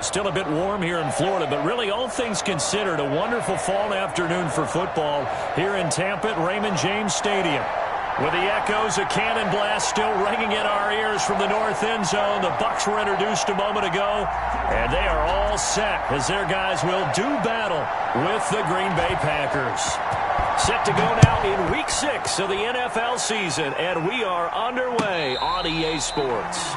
Still a bit warm here in Florida, but really all things considered, a wonderful fall afternoon for football here in Tampa at Raymond James Stadium. With the echoes of cannon blast still ringing in our ears from the north end zone, the Bucs were introduced a moment ago, and they are all set as their guys will do battle with the Green Bay Packers. Set to go now in Week 6 of the NFL season, and we are underway on EA Sports.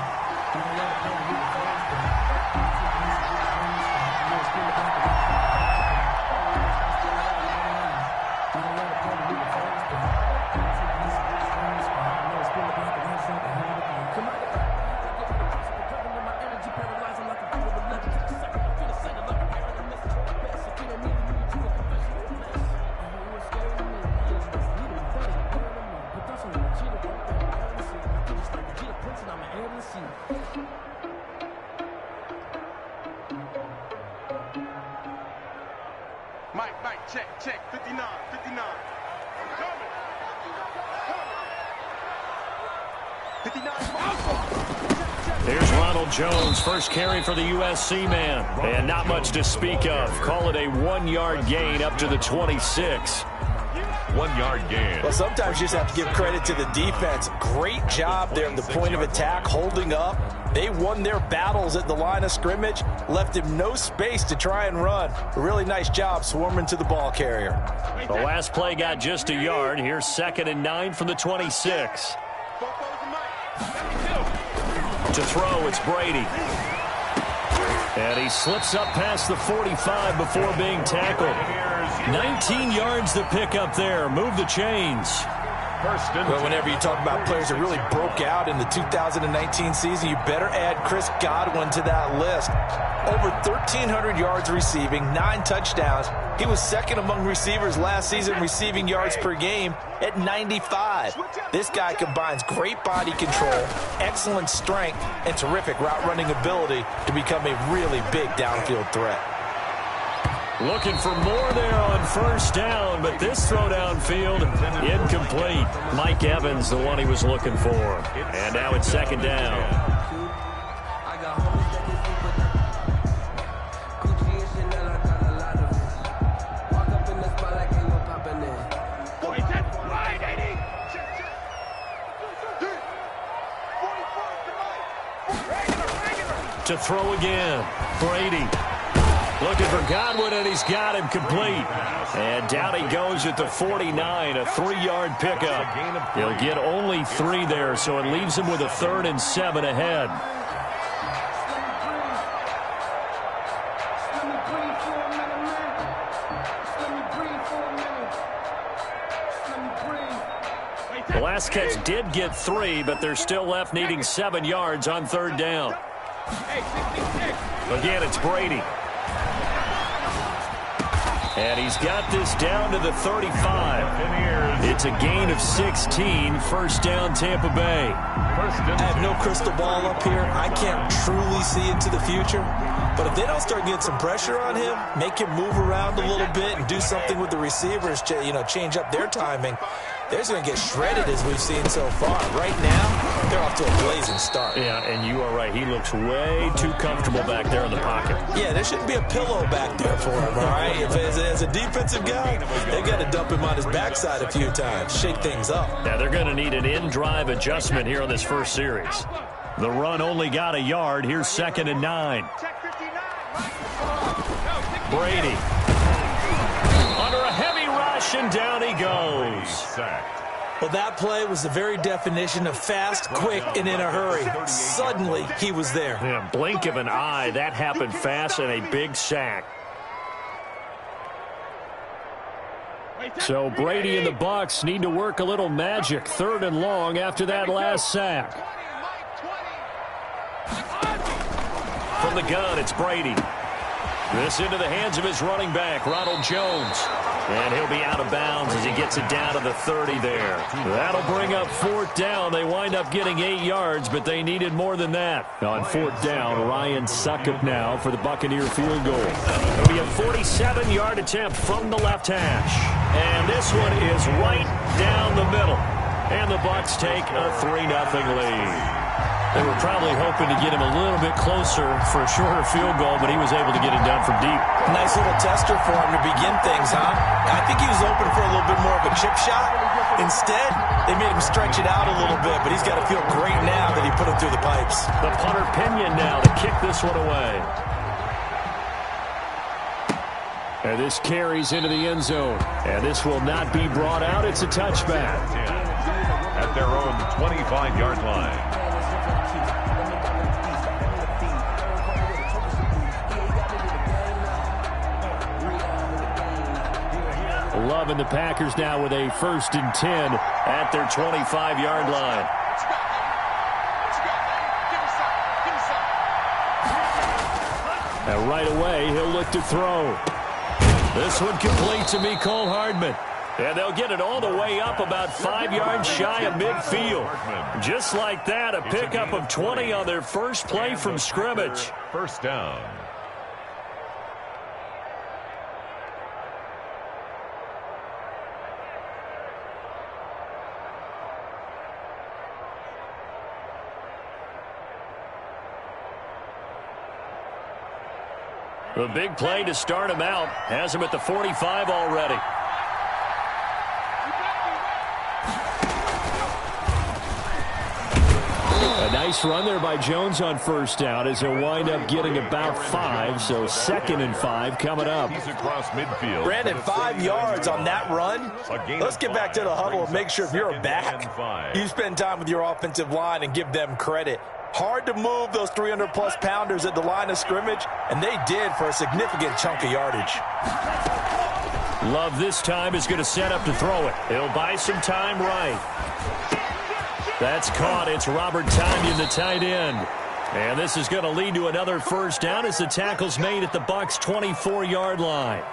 Mike, check, 59. Coming. 59. There's Ronald Jones, first carry for the USC man. And not much to speak of. Call it a 1-yard gain up to the 26. 1-yard gain. Well, sometimes you just have to give credit to the defense. Great job there at the point of attack, holding up. They won their battles at the line of scrimmage, left him no space to try and run. A really nice job swarming to the ball carrier. The last play got just a yard. Here's 2nd and 9 from the 26. To throw, it's Brady. And he slips up past the 45 before being tackled. 19 yards to pick up there. Move the chains. Well, whenever you talk about players that really broke out in the 2019 season, you better add Chris Godwin to that list. Over 1,300 yards receiving, 9 touchdowns. He was second among receivers last season receiving yards per game at 95. This guy combines great body control, excellent strength, and terrific route running ability to become a really big downfield threat. Looking for more there on first down, but this throw downfield incomplete. Mike Evans, the one he was looking for. And now it's 2nd down. To throw again, Brady. Looking for Godwin, and he's got him complete. And down he goes at the 49, a 3-yard pickup. He'll get only 3 there, so it leaves him with a 3rd and 7 ahead. The last catch did get 3, but they're still left needing 7 yards on 3rd down. Again, it's Brady. And he's got this down to the 35. It's a gain of 16. First down, Tampa Bay. I have no crystal ball up here. I can't truly see into the future. But if they don't start getting some pressure on him, make him move around a little bit and do something with the receivers, change up their timing, they're just going to get shredded as we've seen so far. Right now, they're off to a blazing start. Yeah, and you are right. He looks way too comfortable back there in the pocket. Yeah, there shouldn't be a pillow back there for him, all right? If as a defensive guy, they've got to dump him on his backside a few times, shake things up. Yeah, they're going to need an in-drive adjustment here on this first series. The run only got a yard. Here's 2nd and 9. Brady. Under a heavy rush, and down he goes. Well, that play was the very definition of fast, quick, and in a hurry. Suddenly, he was there. Yeah, blink of an eye. That happened fast, and a big sack. So Brady and the Bucs need to work a little magic. 3rd and long after that last sack. From the gun, it's Brady. This into the hands of his running back, Ronald Jones. And he'll be out of bounds as he gets it down to the 30 there. That'll bring up 4th down. They wind up getting 8 yards, but they needed more than that. On 4th down, Ryan Succop now for the Buccaneer field goal. It'll be a 47-yard attempt from the left hash. And this one is right down the middle. And the Bucs take a 3-0 lead. They were probably hoping to get him a little bit closer for a shorter field goal, but he was able to get it done from deep. Nice little tester for him to begin things, huh? I think he was open for a little bit more of a chip shot. Instead, they made him stretch it out a little bit, but he's got to feel great now that he put it through the pipes. The punter Pinion now to kick this one away. And this carries into the end zone. And this will not be brought out. It's a touchback. At their own 25-yard line. Love and the Packers now with a 1st and 10 at their 25-yard line. And right away, he'll look to throw. This one complete to Mecole Hardman. And they'll get it all the way up about 5 yards shy of midfield. Just like that, a pickup of 20 on their first play from scrimmage. First down. The big play to start him out has him at the 45 already. A nice run there by Jones on first down as he'll wind up getting about 5, so 2nd and 5 coming up. He's across midfield. Brandon, 5 yards on that run. Let's get back to the huddle and make sure if you're a back, you spend time with your offensive line and give them credit. Hard to move those 300-plus pounders at the line of scrimmage, and they did for a significant chunk of yardage. Love this time is going to set up to throw it. He'll buy some time right. That's caught. It's Robert Tonyan, the tight end. And this is going to lead to another first down as the tackle's made at the Bucs' 24-yard line.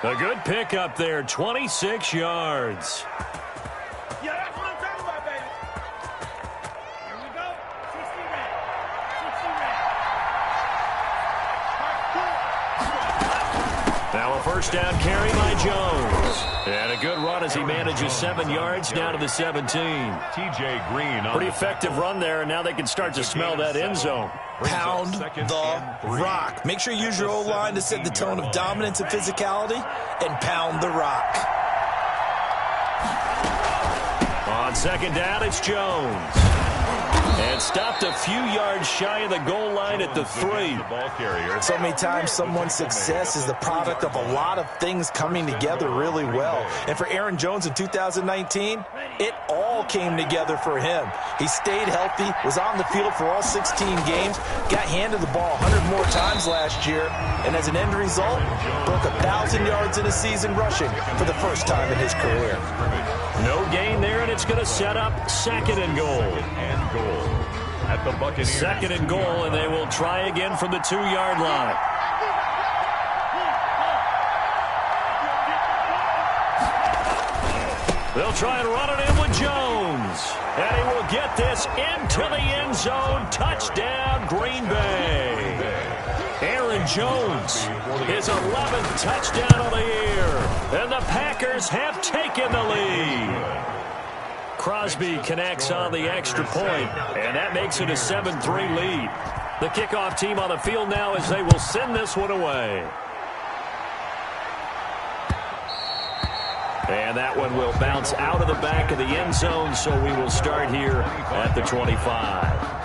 A good pickup there, 26 yards. Yeah, that's what I'm talking about, baby. Here we go. 60 rep. Now a first down carry by Jones. And a good run as he manages 7 yards down to the 17. T.J. Green. Pretty effective run there, and now they can start to smell that end zone. Pound the rock. Make sure you use your O-line to set the tone of dominance and physicality, and pound the rock. On second down, it's Jones. And stopped a few yards shy of the goal line at the 3. So many times someone's success is the product of a lot of things coming together really well. And for Aaron Jones in 2019, it all came together for him. He stayed healthy, was on the field for all 16 games, got handed the ball 100 more times last year, and as an end result, broke 1,000 yards in a season rushing for the first time in his career. No gain there, and it's going to set up 2nd and goal. At the Buccaneers. 2nd and goal, and they will try again from the 2-yard line. They'll try and run it in with Jones. And he will get this into the end zone. Touchdown, Green Bay. Aaron Jones, his 11th touchdown of the year. And the Packers have taken the lead. Crosby connects on the extra point, and that makes it a 7-3 lead. The kickoff team on the field now as they will send this one away. And that one will bounce out of the back of the end zone, so we will start here at the 25.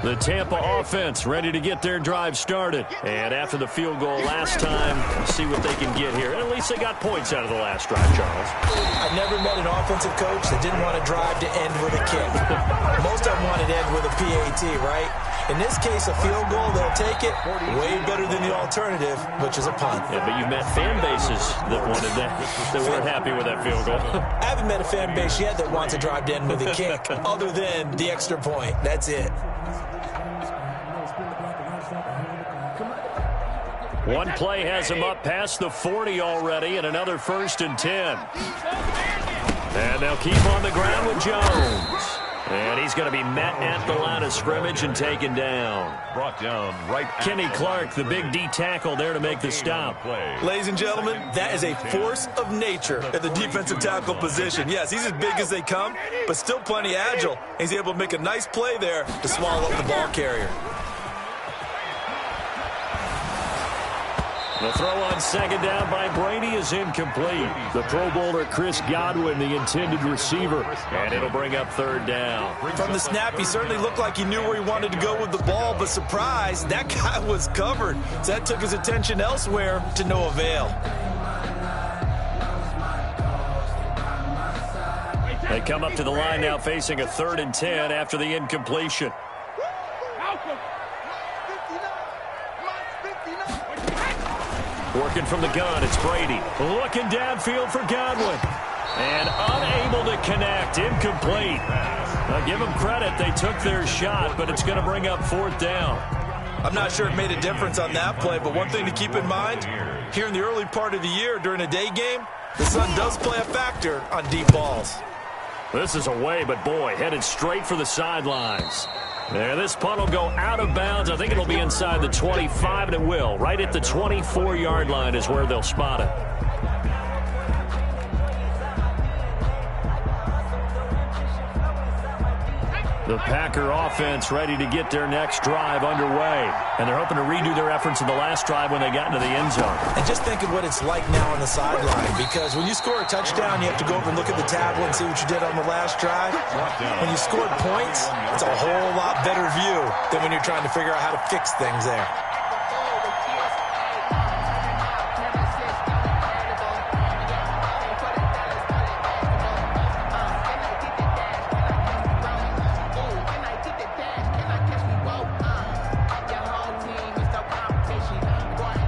The Tampa offense ready to get their drive started. And after the field goal last time, see what they can get here. And at least they got points out of the last drive, Charles. I never met an offensive coach that didn't want to drive to end with a kick. Most of them wanted to end with a PAT, right? In this case, a field goal, they'll take it. Way better than the alternative, which is a punt. Yeah, but you've met fan bases that wanted that, that weren't happy with that field goal. I haven't met a fan base yet that wants to drive to end with a kick, other than the extra point. That's it. One play has him up past the 40 already, and another 1st and 10. And they'll keep on the ground with Jones. And he's going to be met at the line of scrimmage and taken down. Brought down right. Kenny Clark, the big D tackle there to make the stop. Ladies and gentlemen, that is a force of nature at the defensive tackle position. Yes, he's as big as they come, but still plenty agile. He's able to make a nice play there to swallow up the ball carrier. The throw on second down by Brady is incomplete. The Pro Bowler Chris Godwin, the intended receiver, and it'll bring up third down. From the snap, he certainly looked like he knew where he wanted to go with the ball, but surprise, that guy was covered. So that took his attention elsewhere to no avail. They come up to the line now facing a 3rd and 10 after the incompletion. Working from the gun, it's Brady. Looking downfield for Godwin. And unable to connect, incomplete. Now give them credit, they took their shot, but it's going to bring up 4th down. I'm not sure it made a difference on that play, but one thing to keep in mind, here in the early part of the year during a day game, the sun does play a factor on deep balls. This is away, but boy, headed straight for the sidelines. There, this punt will go out of bounds. I think it'll be inside the 25, and it will. Right at the 24-yard line is where they'll spot it. The Packer offense ready to get their next drive underway. And they're hoping to redo their efforts in the last drive when they got into the end zone. And just think of what it's like now on the sideline, because when you score a touchdown, you have to go over and look at the tablet and see what you did on the last drive. When you scored points, it's a whole lot better view than when you're trying to figure out how to fix things there.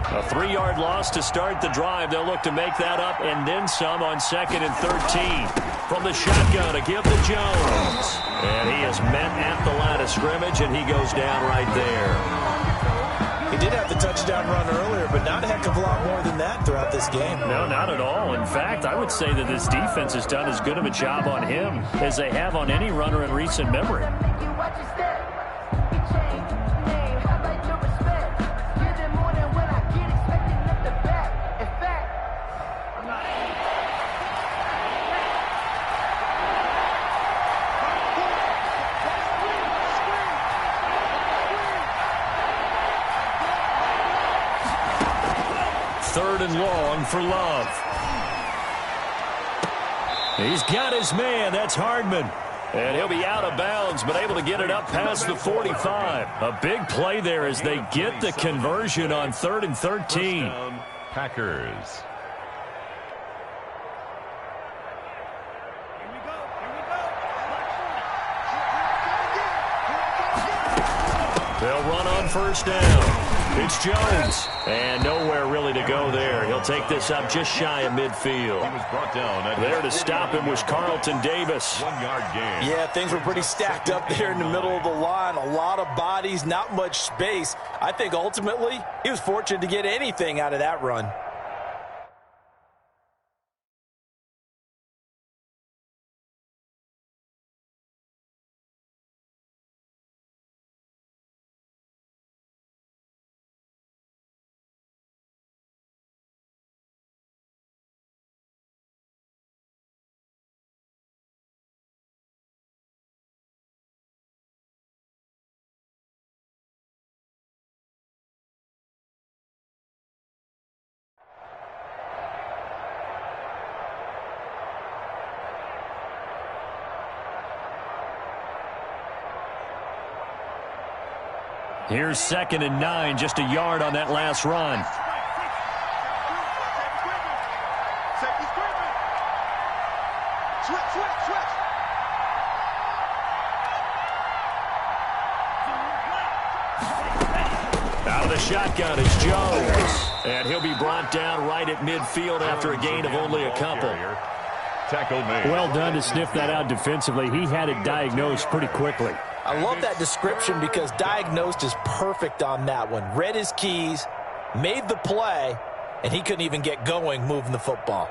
A 3-yard loss to start the drive. They'll look to make that up and then some on 2nd and 13. From the shotgun to give to Jones. And he is met at the line of scrimmage, and he goes down right there. He did have the touchdown run earlier, but not a heck of a lot more than that throughout this game. No, not at all. In fact, I would say that this defense has done as good of a job on him as they have on any runner in recent memory. Third and long for Love. He's got his man. That's Hardman. And he'll be out of bounds, but able to get it up past the 45. A big play there as they get the conversion on 3rd and 13. Packers. They'll run on 1st down. It's Jones. And nowhere really to go there. He'll take this up just shy of midfield. He was brought down. There to stop him was Carlton Davis. 1-yard gain. Yeah, things were pretty stacked up there in the middle of the line. A lot of bodies, not much space. I think ultimately he was fortunate to get anything out of that run. Here's 2nd and 9, just a yard on that last run. Out of the shotgun is Jones. And he'll be brought down right at midfield after a gain of only a couple. Tackle made. Well done to sniff that out defensively. He had it diagnosed pretty quickly. I love that description because diagnosed is perfect on that one. Read his keys, made the play, and he couldn't even get going moving the football.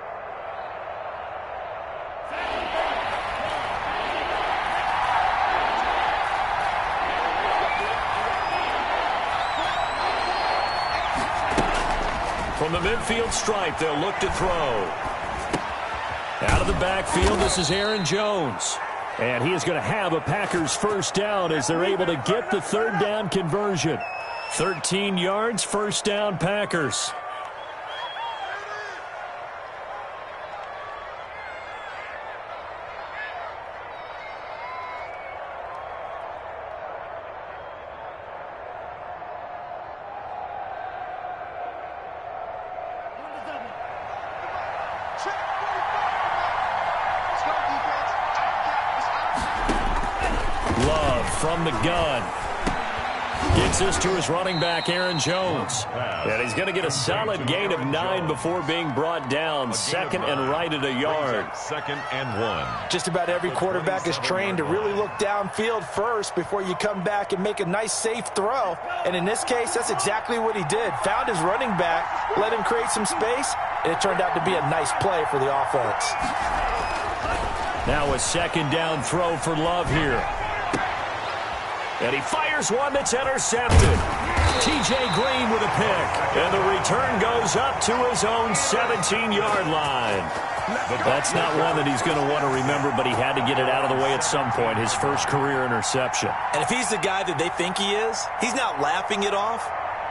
From the midfield stripe, they'll look to throw. Out of the backfield, this is Aaron Jones. And he is going to have a Packers first down as they're able to get the third down conversion. 13 yards, first down, Packers. Love from the gun. Gets this to his running back, Aaron Jones. And he's going to get a solid gain of 9 before being brought down. Second and right at a yard. Second and 1. Just about every quarterback is trained to really look downfield first before you come back and make a nice, safe throw. And in this case, that's exactly what he did. Found his running back, let him create some space, and it turned out to be a nice play for the offense. Now a second down throw for Love here. And he fires one that's intercepted. T.J. Green with a pick. And the return goes up to his own 17-yard line. That's not one that he's going to want to remember, but he had to get it out of the way at some point, his first career interception. And if he's the guy that they think he is, he's not laughing it off,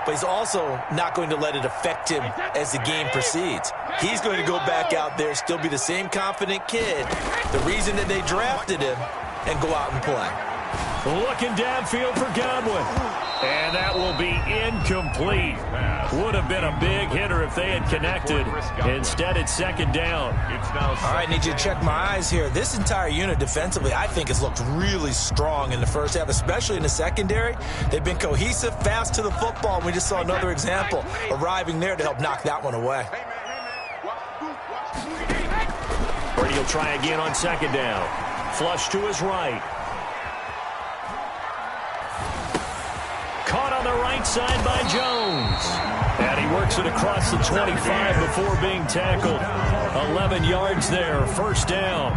but he's also not going to let it affect him as the game proceeds. He's going to go back out there, still be the same confident kid, the reason that they drafted him, and go out and play. Looking downfield for Godwin. And that will be incomplete. Would have been a big hitter if they had connected. Instead, it's second down. All right, need you to check my eyes here. This entire unit defensively, I think, has looked really strong in the first half, especially in the secondary. They've been cohesive, fast to the football, and we just saw another example arriving there to help knock that one away. Brady will try again on second down. Flush to his right. Caught on the right side by Jones. And he works it across the 25 before being tackled. 11 yards there, first down.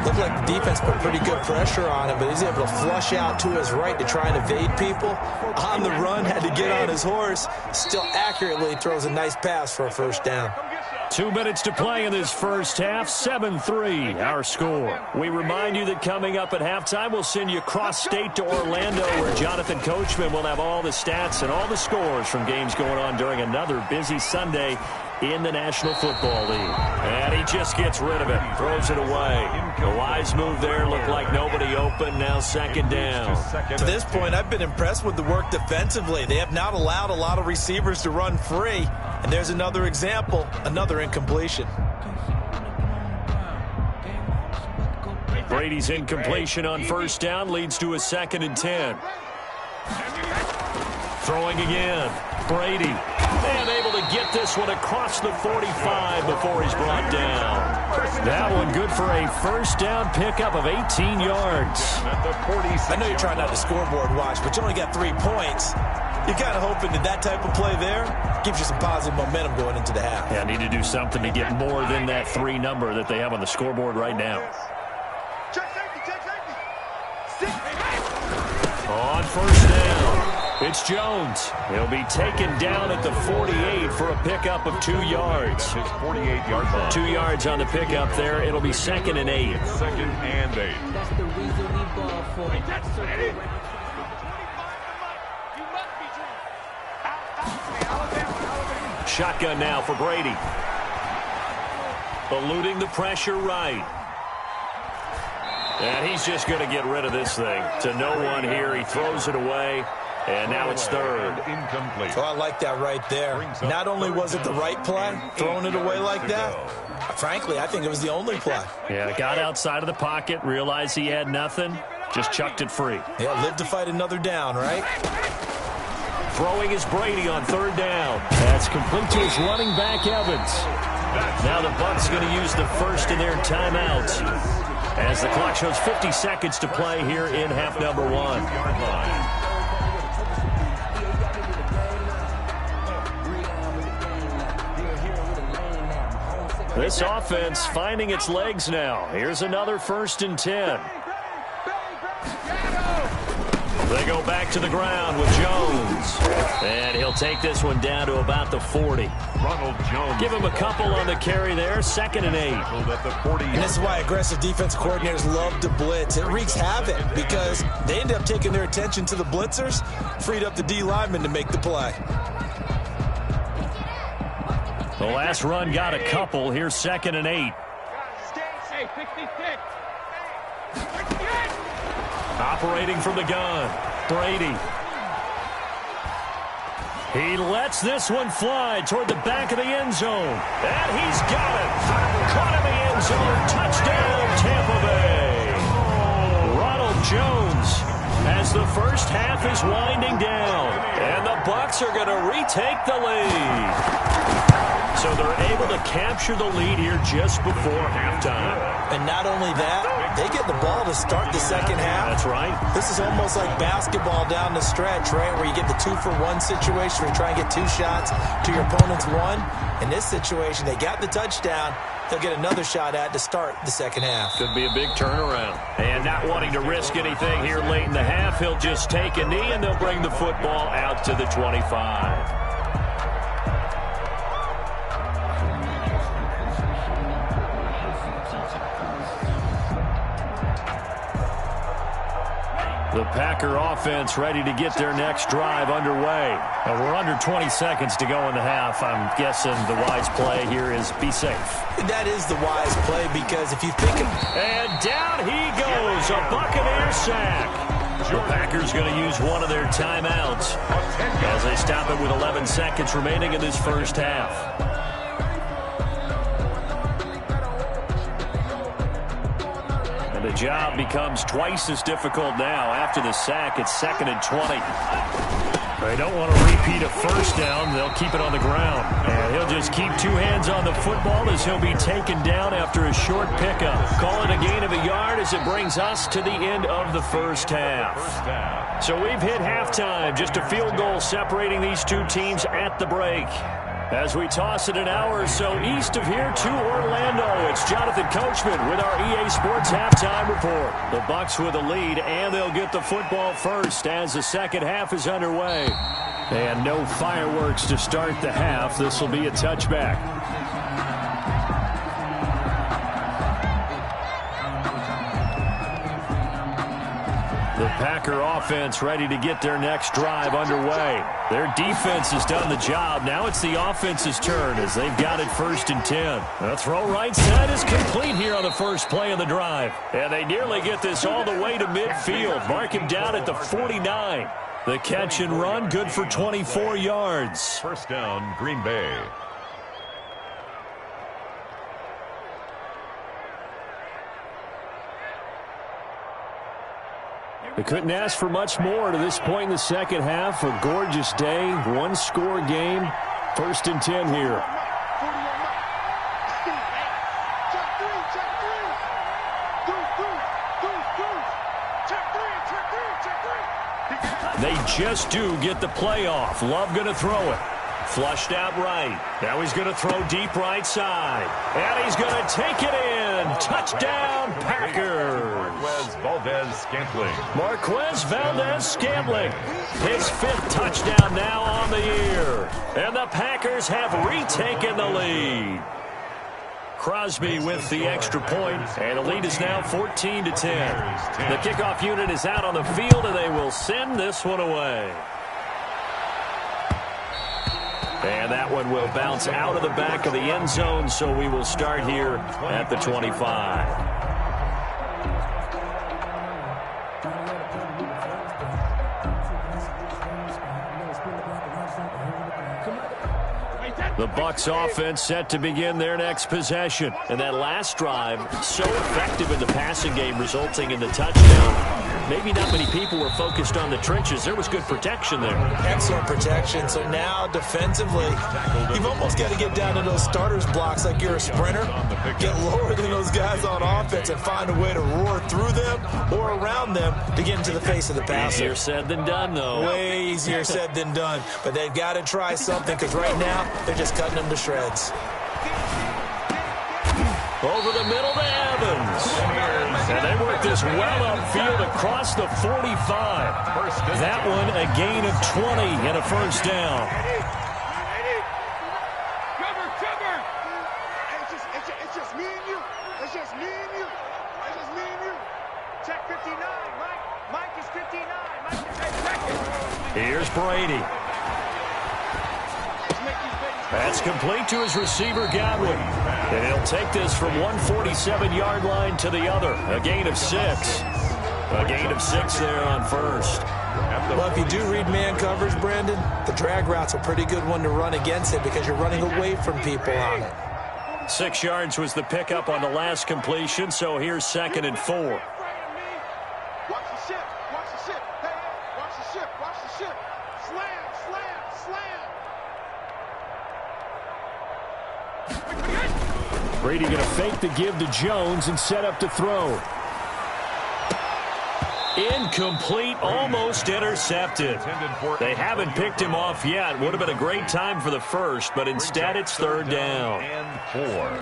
Looked like the defense put pretty good pressure on him, but he's able to flush out to his right to try and evade people. On the run, had to get on his horse. Still accurately throws a nice pass for a first down. 2 minutes to play in this first half. 7-3, our score. We remind you that coming up at halftime, we'll send you cross-state to Orlando, where Jonathan Coachman will have all the stats and all the scores from games going on during another busy Sunday in the National Football League. And he just gets rid of it, throws it away. A wise move there, looked like nobody open, now second down. To this point, I've been impressed with the work defensively. They have not allowed a lot of receivers to run free. And there's another example, another incompletion. Brady's incompletion on first down leads to a 2nd and 10. Throwing again. Brady. And able to get this one across the 45 before he's brought down. That one good for a first down pickup of 18 yards. I know you're trying not to scoreboard watch, but you only got 3 points. You're kind of hoping that type of play there gives you some positive momentum going into the half. Yeah, need to do something to get more than that 3 number that they have on the scoreboard right now. On first down, it's Jones. He'll be taken down at the 48 for a pickup of 2 yards. His 48-yard line. 2 yards on the pickup there. It'll be 2nd and 8. 2nd and 8. That's the reason we ball for. Shotgun now for Brady. Eluding the pressure right. And he's just going to get rid of this thing. To no one here. He throws it away. And now it's third. Incomplete. Oh, I like that right there. Not only was it the right play, throwing it away like that, frankly, I think it was the only play. Yeah, got outside of the pocket, realized he had nothing, just chucked it free. Yeah, live to fight another down, right? Throwing is Brady on third down. That's complete to his running back, Evans. Now the Bucs going to use the first of their timeouts as the clock shows 50 seconds to play here in half number 1. This offense finding its legs now. Here's another 1st and 10. They go back to the ground with Jones. And he'll take this one down to about the 40. Ronald Jones. Give him a couple on the carry there. 2nd and 8. At the 40. And this is why aggressive defense coordinators love to blitz. It wreaks havoc because they end up taking their attention to the blitzers, freed up the D lineman to make the play. The last run got a couple. Here's 2nd and 8. Hey, 66. Operating from the gun, Brady. He lets this one fly toward the back of the end zone. And he's got it. Caught in the end zone. Touchdown, Tampa Bay. Ronald Jones as the first half is winding down. And the Bucs are going to retake the lead. So they're able to capture the lead here just before halftime. And not only that, they get the ball to start the second half. That's right. This is almost like basketball down the stretch, right, where you get the 2-for-1 situation where you try and get 2 shots to your opponent's 1. In this situation, they got the touchdown. They'll get another shot at to start the second half. Could be a big turnaround. And not wanting to risk anything here late in the half, he'll just take a knee and they'll bring the football out to the 25. The Packer offense ready to get their next drive underway. We're under 20 seconds to go in the half. I'm guessing the wise play here is be safe. That is the wise play because if you think of... And down he goes, a Buccaneer sack. The Packers going to use one of their timeouts as they stop it with 11 seconds remaining in this first half. The job becomes twice as difficult now. After the sack, it's 2nd and 20. They don't want to repeat a first down. They'll keep it on the ground. And he'll just keep 2 hands on the football as he'll be taken down after a short pickup. Call it a gain of a yard as it brings us to the end of the first half. So we've hit halftime. Just a field goal separating these 2 teams at the break. As we toss it an hour or so east of here to Orlando, it's Jonathan Coachman with our EA Sports Halftime Report. The Bucs with a lead, and they'll get the football first as the second half is underway. And no fireworks to start the half. This will be a touchback. The Packer offense ready to get their next drive underway. Their defense has done the job. Now it's the offense's turn as they've got it 1st and 10. The throw right side is complete here on the first play of the drive. And they nearly get this all the way to midfield. Mark him down at the 49. The catch and run good for 24 yards. First down, Green Bay. They couldn't ask for much more to this point in the second half. A gorgeous day, 1-score game. 1st and 10 here. They just do get the play off. Love going to throw it. Flushed out right. Now he's going to throw deep right side. And he's going to take it in. Touchdown, Packers. Marquez Valdez-Scantling. His 5th touchdown now on the year. And the Packers have retaken the lead. Crosby with the extra point, and the lead is now 14-10. The kickoff unit is out on the field, and they will send this one away. And that one will bounce out of the back of the end zone, so we will start here at the 25. The Bucs offense set to begin their next possession. And that last drive, so effective in the passing game, resulting in the touchdown. Maybe not many people were focused on the trenches. There was good protection there. Excellent protection. So now, defensively, you've almost got to get down to those starters blocks like you're a sprinter. Get lower than those guys on offense and find a way to roar through them or around them to get into the face of the passer. Easier said than done, though. Way easier said than done. But they've got to try something because right now, they're just cutting them to shreds. Over the middle to Evans. And they work this well upfield across the 45. That one a gain of 20 and a first down. It's just me and you. It's just me and you. It's just me and you. Check 59, Mike. Mike is 59. Mike is second. Here's Brady. That's complete to his receiver, Godwin. And he'll take this from 147-yard line to the other. A gain of 6. A gain of 6 there on first. Well, if you do read man coverage, Brandon, the drag route's a pretty good one to run against it because you're running away from people on it. 6 yards was the pickup on the last completion, so here's 2nd and 4. Watch the ship. Watch the ship. Hey, watch the ship. Watch the ship. Slam, slam, slam. Brady going to fake the give to Jones and set up to throw. Incomplete, almost intercepted. They haven't picked him off yet. Would have been a great time for the first, but instead it's 3rd down. And 4.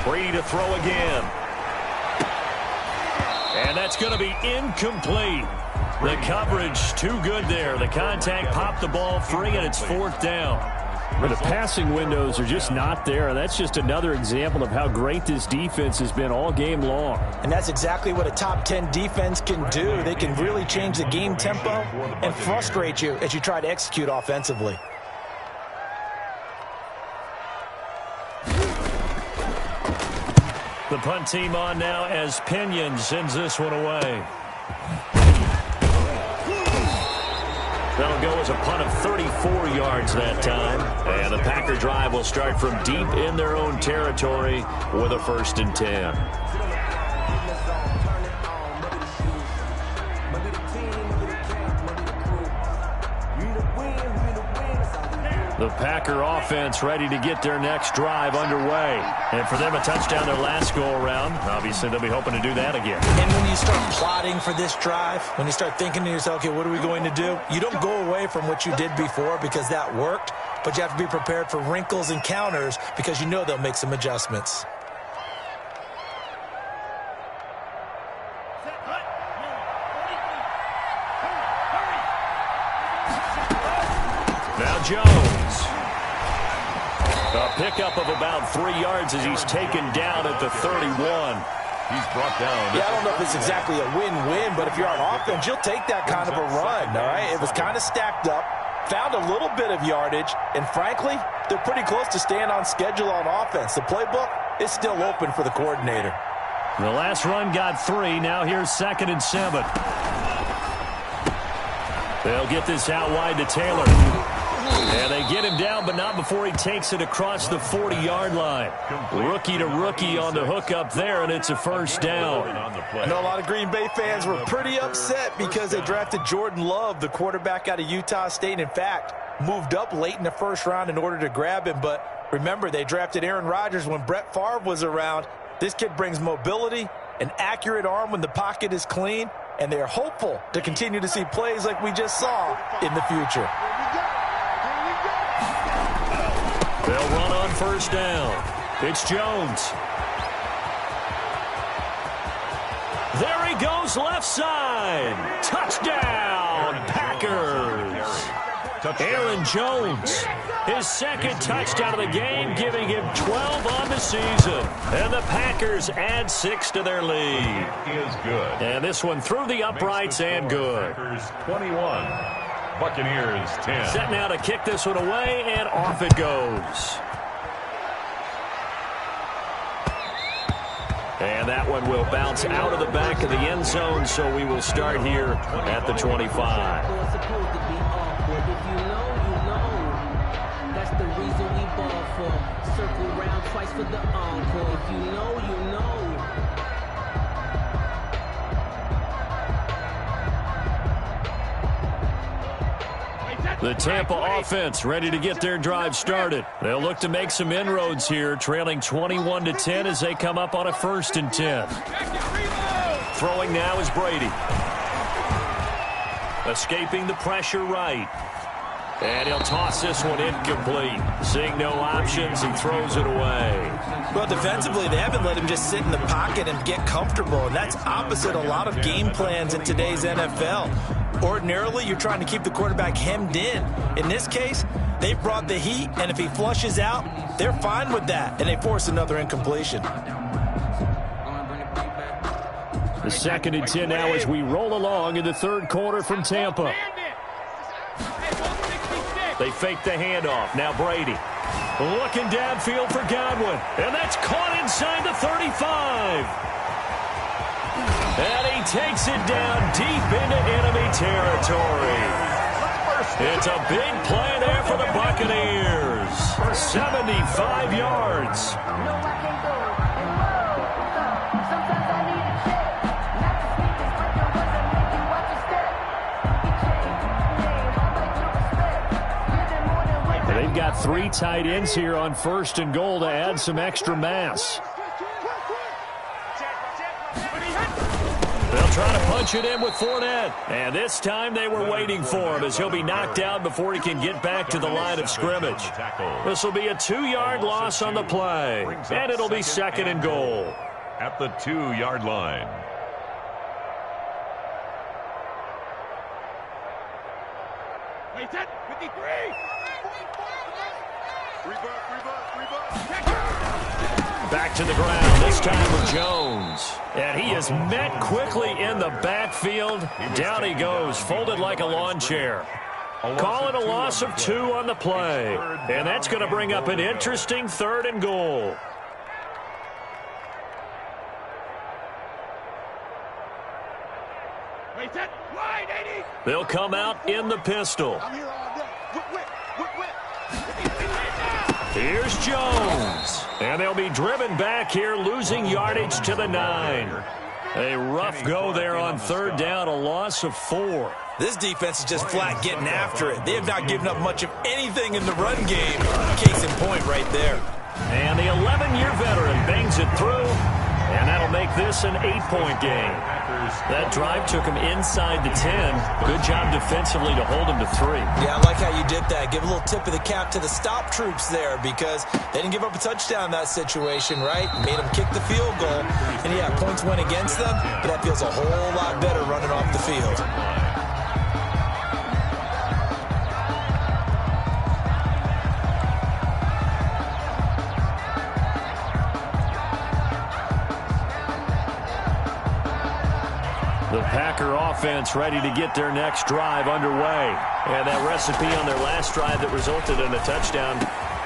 Brady to throw again. And that's going to be incomplete. The coverage too good there. The contact popped the ball free, and it's 4th down. But the passing windows are just not there. That's just another example of how great this defense has been all game long. And that's exactly what a top 10 defense can do. They can really change the game tempo and frustrate you as you try to execute offensively. The punt team on now as Pinion sends this one away. That'll go as a punt of 34 yards that time. And the Packer drive will start from deep in their own territory with a 1st and 10. The Packer offense ready to get their next drive underway. And for them, a touchdown their last go-around. Obviously, they'll be hoping to do that again. And when you start plotting for this drive, when you start thinking to yourself, okay, what are we going to do? You don't go away from what you did before because that worked, but you have to be prepared for wrinkles and counters because you know they'll make some adjustments. Now Jones. A pickup of about 3 yards as he's taken down at the 31. He's brought down. Yeah, I don't know if it's exactly a win-win, but if you're on offense, you'll take that kind of a run, all right? It was kind of stacked up, found a little bit of yardage, and frankly, they're pretty close to staying on schedule on offense. The playbook is still open for the coordinator. The last run got 3. Now here's 2nd and 7. They'll get this out wide to Taylor. And they get him down, but not before he takes it across the 40-yard line. Rookie to rookie on the hook up there, and it's a 1st down. I know a lot of Green Bay fans were pretty upset because they drafted Jordan Love, the quarterback out of Utah State. In fact, moved up late in the 1st round in order to grab him. But remember, they drafted Aaron Rodgers when Brett Favre was around. This kid brings mobility, an accurate arm when the pocket is clean, and they're hopeful to continue to see plays like we just saw in the future. They'll run on 1st down. It's Jones. There he goes, left side. Touchdown, Packers. Aaron Jones, his 2nd touchdown of the game, giving him 12 on the season. And the Packers add 6 to their lead. He is good. And this one through the uprights and good. Packers 21. Buccaneers 10. Set now to kick this one away, and off it goes. And that one will bounce out of the back of the end zone, so we will start here at the 25. That's the reason we ball for. Circle round twice for the encore. If you know, you know. The Tampa offense ready to get their drive started. They'll look to make some inroads here, trailing 21-10 as they come up on a 1st and 10. Throwing now is Brady. Escaping the pressure right. And he'll toss this one incomplete. Seeing no options, he throws it away. Well, defensively, they haven't let him just sit in the pocket and get comfortable, and that's opposite a lot of game plans in today's NFL. Ordinarily, you're trying to keep the quarterback hemmed in. In this case, they brought the heat, and if he flushes out, they're fine with that, and they force another incompletion. The 2nd and 10 now as we roll along in the 3rd quarter from Tampa. They fake the handoff. Now Brady looking downfield for Godwin. And that's caught inside the 35. And he takes it down deep into enemy territory. It's a big play there for the Buccaneers. 75 yards. They've got 3 tight ends here on 1st and goal to add some extra mass. They'll try to punch it in with Fournette. And this time they were waiting for him as he'll be knocked down before he can get back to the line of scrimmage. This will be a 2-yard loss on the play. And it'll be 2nd and goal. At the 2-yard line. Wait, 53. Back to the ground, this time with Jones. And he is met quickly in the backfield. Down he goes, folded like a lawn chair. Call it a loss of 2 on the play. And that's going to bring up an interesting 3rd and goal. They'll come out in the pistol. Here's Jones. And they'll be driven back here, losing yardage to the 9. A rough go there on 3rd down, a loss of 4. This defense is just flat getting after it. They have not given up much of anything in the run game. Case in point right there. And the 11-year veteran bangs it through. And that'll make this an 8-point game. That drive took him inside the 10. Good job defensively to hold him to 3. Yeah, I like how you did that. Give a little tip of the cap to the stop troops there because they didn't give up a touchdown in that situation, right? Made them kick the field goal. And yeah, points went against them, but that feels a whole lot better running off the field. The Packer offense ready to get their next drive underway. And that recipe on their last drive that resulted in a touchdown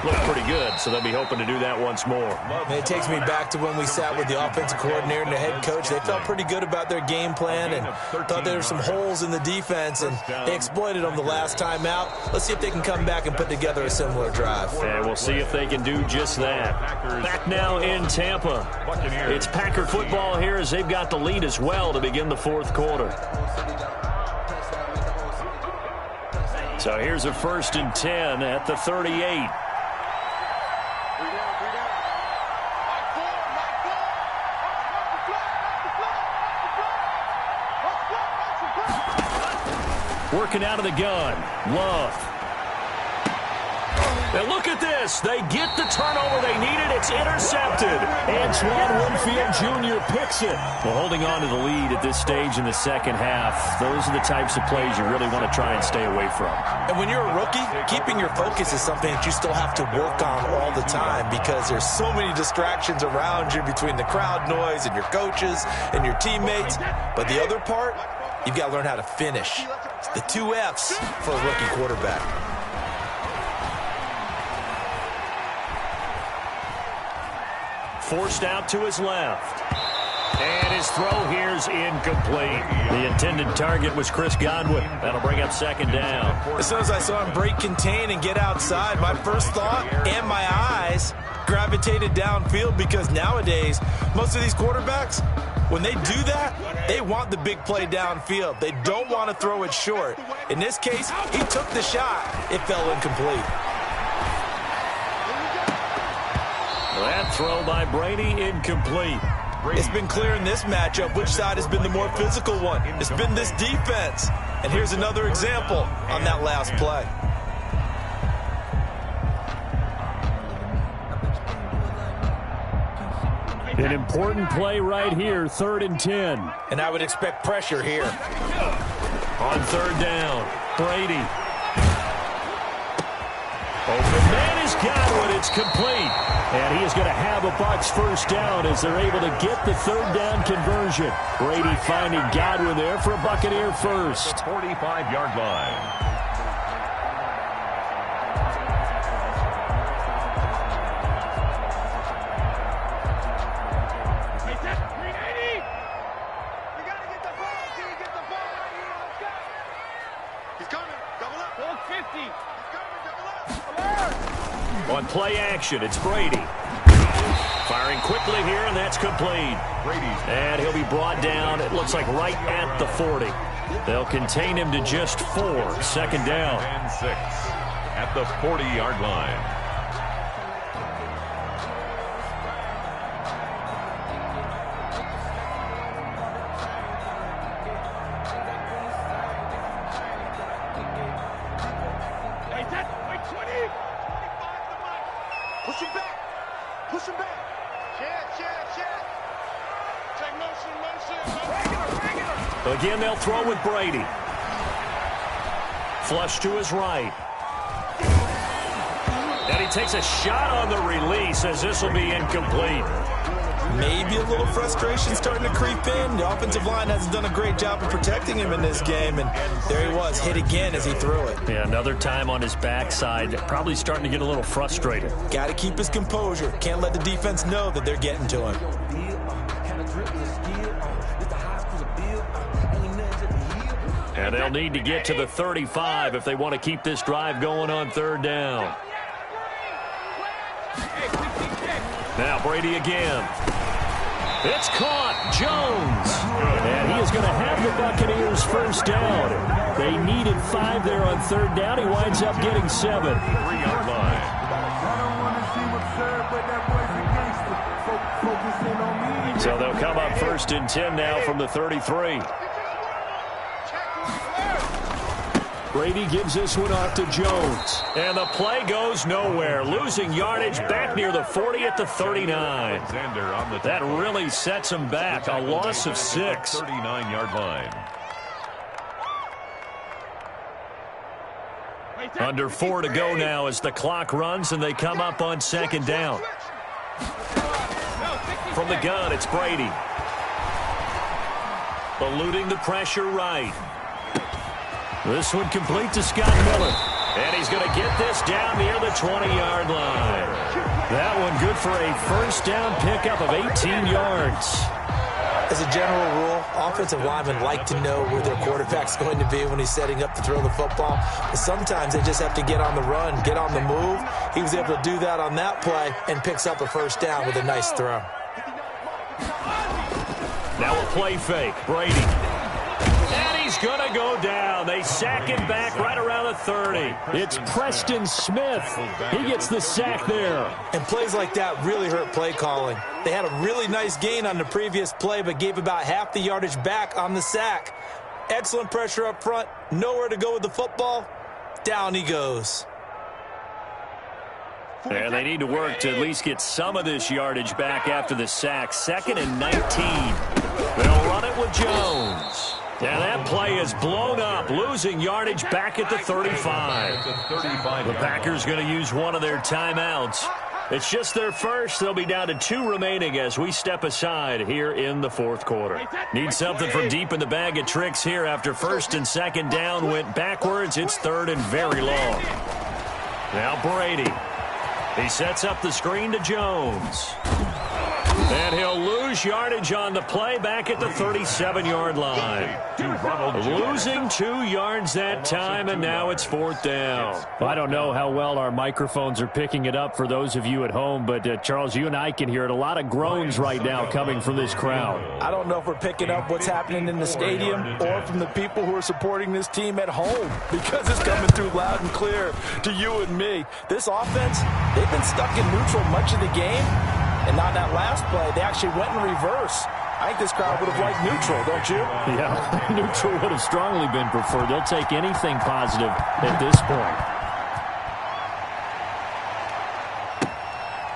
looked pretty good, so they'll be hoping to do that once more. It takes me back to when we sat with the offensive coordinator and the head coach. They felt pretty good about their game plan and thought there were some holes in the defense, and they exploited them the last time out. Let's see if they can come back and put together a similar drive. And we'll see if they can do just that. Back now in Tampa. It's Packer football here as they've got the lead as well to begin the 4th quarter. So here's a 1st and 10 at the 38. Working out of the gun. Love. And look at this. They get the turnover they needed. It's intercepted. Antoine Winfield Jr. picks it. Well, holding on to the lead at this stage in the 2nd half, those are the types of plays you really want to try and stay away from. And when you're a rookie, keeping your focus is something that you still have to work on all the time because there's so many distractions around you between the crowd noise and your coaches and your teammates. But the other part, you've got to learn how to finish. It's the 2 F's for a rookie quarterback. Forced out to his left. And his throw here's incomplete. The intended target was Chris Godwin. That'll bring up 2nd down. As soon as I saw him break contain and get outside, my first thought and my eyes gravitated downfield because nowadays, most of these quarterbacks, When they do that, they want the big play downfield. They don't want to throw it short. In this case, he took the shot. It fell incomplete. That throw by Brady incomplete. It's been clear in this matchup which side has been the more physical one. It's been this defense. And here's another example on that last play. An important play right here, 3rd and 10. And I would expect pressure here. On 3rd down, Brady. Open man is Godwin. It's complete. And he is going to have a Bucs first down as they're able to get the 3rd down conversion. Brady finding Godwin there for a Buccaneer first. 45-yard line. On play action, it's Brady. Firing quickly here, and that's complete. And he'll be brought down, it looks like right at the 40. They'll contain him to just 4. 2nd down. And 6 at the 40-yard line. Again, they'll throw with Brady. Flush to his right. And he takes a shot on the release as this will be incomplete. Maybe a little frustration starting to creep in. The offensive line hasn't done a great job of protecting him in this game, and there he was, hit again as he threw it. Yeah, another time on his backside, probably starting to get a little frustrated. Got to keep his composure. Can't let the defense know that they're getting to him. And they'll need to get to the 35 if they want to keep this drive going on 3rd down. Now Brady again. It's caught. Jones. And he is going to have the Buccaneers first down. They needed 5 there on 3rd down. He winds up getting 7. 3-yard line. So they'll come up 1st and 10 now from the 33. Brady gives this one off to Jones. And the play goes nowhere. Losing yardage back near the 40 at the 39. That really sets him back. A loss of 6. 39-yard line. Under 4 to go now as the clock runs and they come up on 2nd down. From the gun, it's Brady. Eluding the pressure right. This one complete to Scott Miller. And he's going to get this down near the 20-yard line. That one good for a first down pickup of 18 yards. As a general rule, offensive linemen like to know where their quarterback's going to be when he's setting up to throw the football. But sometimes they just have to get on the run, get on the move. He was able to do that on that play and picks up a first down with a nice throw. Now a play fake. Brady. And he's going to go down. They sack him back right around the 30. It's Preston Smith. He gets the sack there. And plays like that really hurt play calling. They had a really nice gain on the previous play, but gave about half the yardage back on the sack. Excellent pressure up front. Nowhere to go with the football. Down he goes. And they need to work to at least get some of this yardage back after the sack. 2nd and 19. They'll run it with Jones. And that play is blown up, losing yardage back at the 35. The Packers going to use one of their timeouts. It's just their first. They'll be down to 2 remaining as we step aside here in the 4th quarter. Need something from deep in the bag of tricks here after 1st and 2nd down went backwards. It's 3rd and very long. Now Brady. He sets up the screen to Jones. And he'll lose yardage on the play back at the 37-yard line. Losing 2 yards that time, and now it's 4th down. I don't know how well our microphones are picking it up for those of you at home, but Charles, you and I can hear it. A lot of groans right now coming from this crowd. I don't know if we're picking up what's happening in the stadium or from the people who are supporting this team at home, because it's coming through loud and clear to you and me. This offense, they've been stuck in neutral much of the game. And on that last play, they actually went in reverse. I think this crowd would have liked neutral, don't you? Yeah, neutral would have strongly been preferred. They'll take anything positive at this point.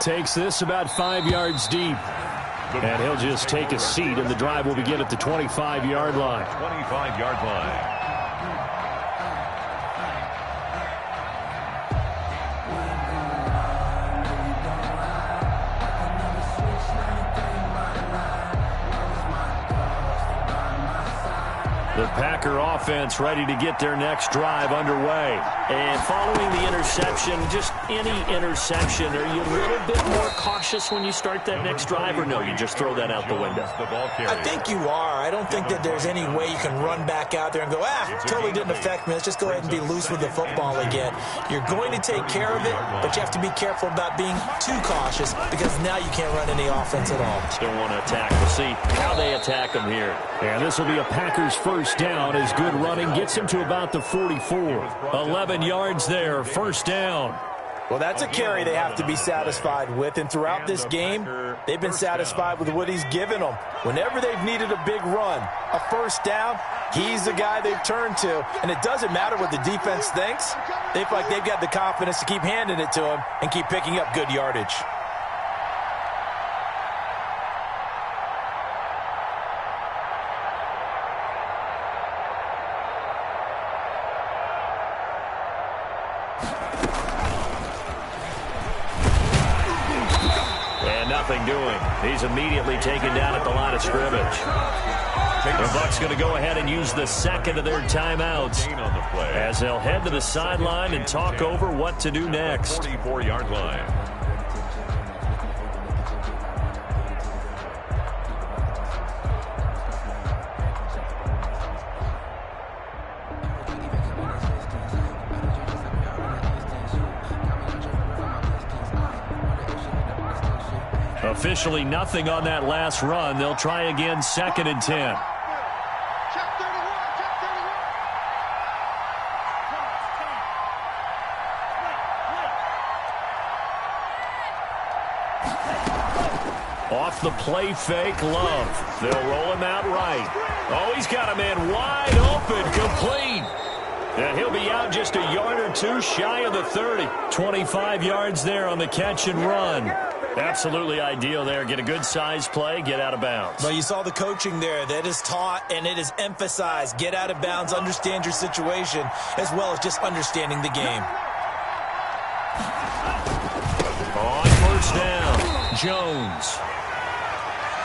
Takes this about 5 yards deep. And he'll just take a seat, and the drive will begin at the 25-yard line. 25-yard line. The Packer offense ready to get their next drive underway. And following the interception, just any interception, are you a little bit more cautious when you start that next drive, or no, you just throw that out the window? I think you are. I don't think that there's any way you can run back out there and go, totally didn't affect me. Let's just go ahead and be loose with the football again. You're going to take care of it, but you have to be careful about being too cautious, because now you can't run any offense at all. Still want to attack. We'll see how they attack them here. And this will be a Packers first down, as good running gets him to about the 44. 11 yards there, first down. Well, that's a carry they have to be satisfied with, and throughout this game, they've been satisfied with what he's given them. Whenever they've needed a big run, a first down, he's the guy they've turned to, and it doesn't matter what the defense thinks. They feel like they've got the confidence to keep handing it to him and keep picking up good yardage. Doing. He's immediately taken down at the line of scrimmage. The Bucs going to go ahead and use the second of their timeouts as they'll head to the sideline and talk over what to do next. 44-yard line. Officially nothing on that last run. They'll try again, 2nd and 10. Off the play fake, Love. They'll roll him out right. Oh, he's got a man wide open, complete. And he'll be out just a yard or two shy of the 30. 25 yards there on the catch and run. Absolutely ideal there. Get a good size play, get out of bounds. Well, you saw the coaching there. That is taught and it is emphasized. Get out of bounds, understand your situation, as well as just understanding the game. On first down, Jones.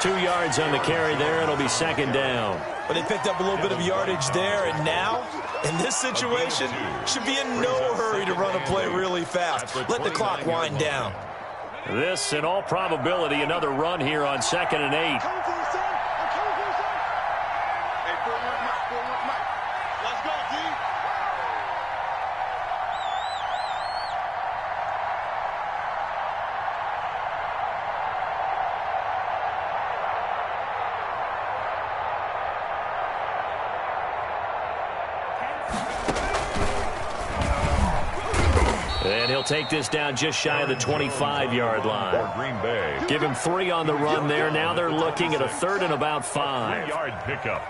2 yards on the carry there. It'll be 2nd down. But they picked up a little bit of yardage there, and now, in this situation, should be in no hurry to run a play really fast. Let the clock wind down. This, in all probability, another run here on 2nd and 8. Let's go, D. And he'll take this down just shy of the 25-yard line. For Green Bay. Give him 3 on the run there. Now they're looking at a 3rd and about 5. 3-yard pickup.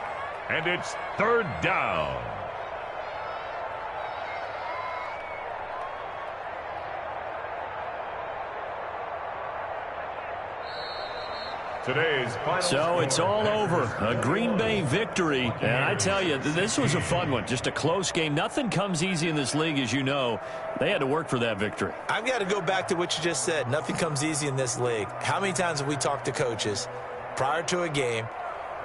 And it's 3rd down. Today's final So it's score. all over. A Green Bay victory. And I tell you, this was a fun one. Just a close game. Nothing comes easy in this league, as you know. They had to work for that victory. I've got to go back to what you just said. Nothing comes easy in this league. How many times have we talked to coaches prior to a game,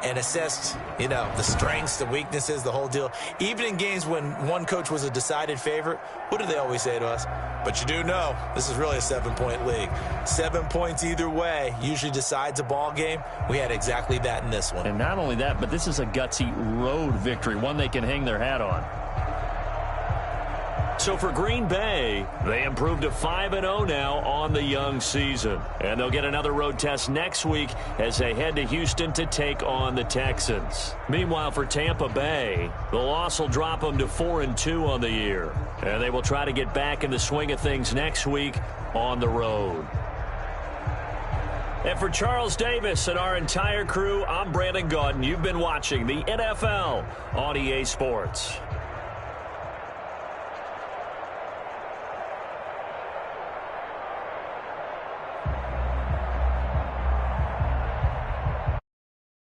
and assessed, the strengths, the weaknesses, the whole deal. Even in games when one coach was a decided favorite, what do they always say to us? But you do know this is really a 7-point league. 7 points either way usually decides a ball game. We had exactly that in this one. And not only that, but this is a gutsy road victory, one they can hang their hat on. So for Green Bay, they improved to 5-0 now on the young season. And they'll get another road test next week as they head to Houston to take on the Texans. Meanwhile, for Tampa Bay, the loss will drop them to 4-2 on the year. And they will try to get back in the swing of things next week on the road. And for Charles Davis and our entire crew, I'm Brandon Gaudin. You've been watching the NFL on EA Sports.